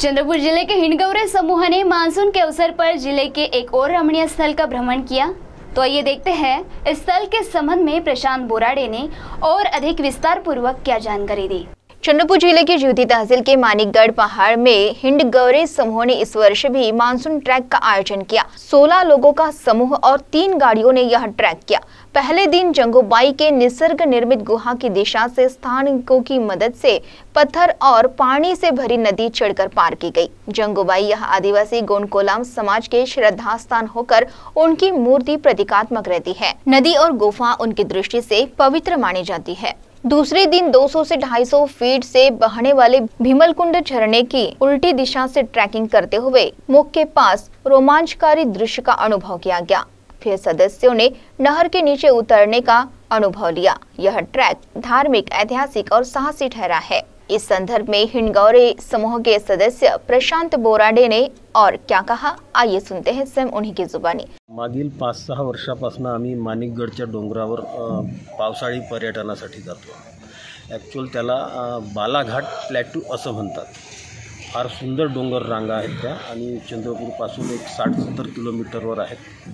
चंद्रपुर जिले के हिंडगौरे समूह ने मानसून के अवसर पर जिले के एक और रमणीय स्थल का भ्रमण किया। तो आइए देखते हैं इस स्थल के संबंध में प्रशांत बोराडे ने और अधिक विस्तार पूर्वक क्या जानकारी दी। चंद्रपुर जिले की ज्योति तहसील के मानिकगढ़ पहाड़ में हिंडगौरे समूह ने इस वर्ष भी मानसून ट्रैक का आयोजन किया। 16 लोगों का समूह और 3 गाड़ियों ने यह ट्रैक किया। पहले दिन जंगूबाई के निसर्ग निर्मित गुहा की दिशा से स्थानिकों की मदद से पत्थर और पानी से भरी नदी चढ़कर पार की गई। जंगूबाई यह आदिवासी गोंडकोलाम समाज के श्रद्धा स्थान होकर उनकी मूर्ति प्रतीकात्मक रहती है। नदी और गुफा उनकी दृष्टि से पवित्र मानी जाती है। दूसरे दिन 200 से 250 फीट से बहने वाले भीमलकुंड झरने की उल्टी दिशा से ट्रैकिंग करते हुए मुख के पास रोमांचकारी दृश्य का अनुभव किया गया। फिर सदस्यों ने नहर के नीचे उतरने का अनुभव लिया। यह ट्रैक धार्मिक, ऐतिहासिक और साहसी ठहरा है। इस संदर्भ में हिंडगौरे समूह के सदस्य प्रशांत बोराडे ने और क्या कहा, आइए सुनते हैं स्वयं उन्हीं की जुबानी। मागील 5-6 वर्षापासून आम्ही मानिकगडच्या डोंगरावर पावसाळी पर्यटनासाठी जातो। ॲक्च्युअल त्याला बालाघाट प्लॅटू असं म्हणतात। फार सुंदर डोंगर रांगा आहेत त्या आणि चंद्रपूरपासून एक 60-70 किलोमीटरवर आहेत।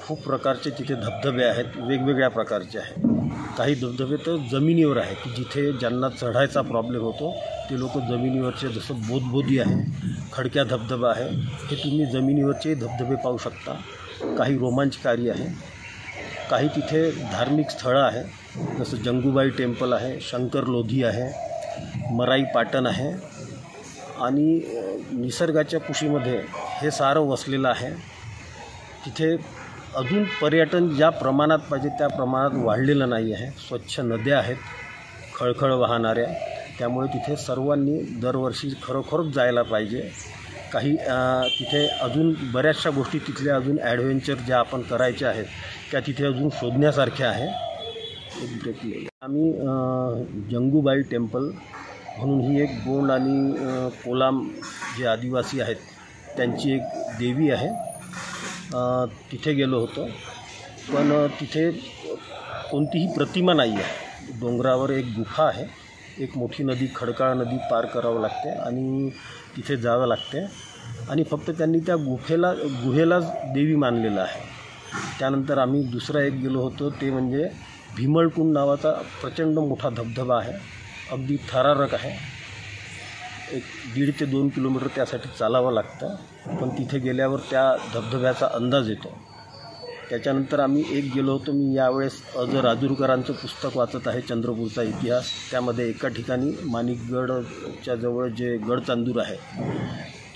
खूप प्रकारचे तिथे धबधबे आहेत, वेगवेगळ्या प्रकारचे आहेत। काही धबधबे तर जमिनीवर आहेत की जिथे ज्यांना चढायचा प्रॉब्लेम होतो ते लोक जमिनीवरचे, जसं बोधबोधी आहे, खडक्या धबधबा आहे, हे तुम्ही जमिनीवरचे धबधबे पाहू शकता। काही रोमांचकारी आहे, काही तिथे धार्मिक स्थळं आहे, जसं जंगूबाई टेम्पल आहे, शंकर लोधी आहे, मराई पाटण आहे आणि निसर्गाच्या कुशीमध्ये हे सारं वसलेलं आहे। तिथे अजून पर्यटन ज्या प्रमाणात पाहिजे त्या प्रमाणात वाढलेलं नाही आहे। स्वच्छ नद्या आहेत, खळखळ वाहणाऱ्या, त्यामुळे तिथे सर्वांनी दरवर्षी खरोखरच जायला पाहिजे। काही तिथे अजून बऱ्याचशा गोष्टी तिथल्या अजून ॲडव्हेंचर ज्या आपण करायच्या आहेत त्या तिथे अजून शोधण्यासारख्या आहे। एक ब्रेक घेऊया। आम्ही जंगूबाई टेम्पल म्हणून ही एक गोंड आणि कोलाम जे आदिवासी आहेत त्यांची एक देवी आहे, तिथे गेलो होतो। पण तिथे कोणतीही प्रतिमा नाही आहे। डोंगरावर एक गुफा आहे, एक मोठी नदी, खडकाळ नदी पार करावं लागते आणि तिथे जावं लागते आणि फक्त त्यांनी त्या गुहेलाच देवी मानलेलं आहे। त्यानंतर आम्ही दुसरा एक गेलो होतो, ते म्हणजे भीमलकुंड नावाचा प्रचंड मोठा धबधबा आहे, अगदी थरारक आहे। एक 1.5 ते 2 किलोमीटर त्यासाठी चालावं लागतं, पण तिथे गेल्यावर त्या धबधब्याचा अंदाज येतो। त्याच्यानंतर आम्ही एक गेलो होतो, मी यावेळेस अजर राजूरकरांचं पुस्तक वाचत आहे, चंद्रपूरचा इतिहास। त्यामध्ये एका ठिकाणी मानिकगडच्या जवळ जे गडचांदूर आहे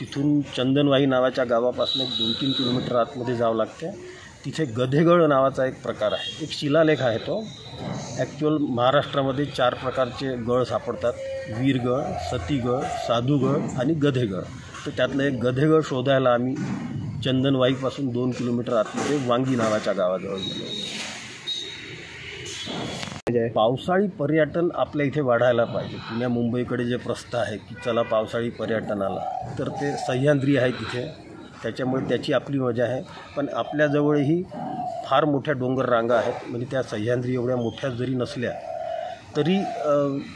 तिथून चंदनवाही नावाच्या गावापासून 2-3 किलोमीटर आतमध्ये जावं लागते। तिथे गधेगड नावाचा एक प्रकार आहे, एक शिलालेख आहे तो। ॲक्च्युअल महाराष्ट्रामध्ये 4 प्रकारचे गड सापडतात, वीरगड, सतीगड, साधूगड आणि गधेगड। तर त्यातलं एक गधेगड शोधायला आम्ही चंदनवाईपासून 2 किलोमीटर आतमध्ये वांगी नावाच्या गावाजवळ गेलो। पावसाळी पर्यटन आपल्या इथे वाढायला पाहिजे। पुण्या मुंबईकडे जे प्रस्थ आहे की चला पावसाळी पर्यटनाला, तर ते सह्याद्री आहे तिथे, त्याच्यामुळे त्याची आपली मजा आहे। पण आपल्याजवळही फार मोठ्या डोंगर रांगा आहेत, म्हणजे त्या सह्याद्री एवढ्या मोठ्या जरी नसल्या तरी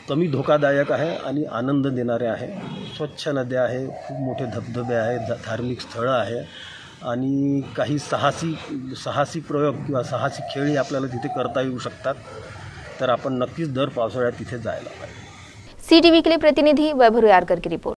कमी धोकादायक आहे आणि आनंद देणाऱ्या आहे। स्वच्छ नद्या आहे, खूप मोठे धबधबे आहेत, धार्मिक स्थळं आहे आणि काही साहसी प्रयोग किंवा साहसी खेळही आपल्याला तिथे करता येऊ शकतात। तर आपण नक्कीच दर पावसाळ्यात तिथे जायला पाहिजे। CTV के लिए प्रतिनिधि वैभव यारकर की रिपोर्ट।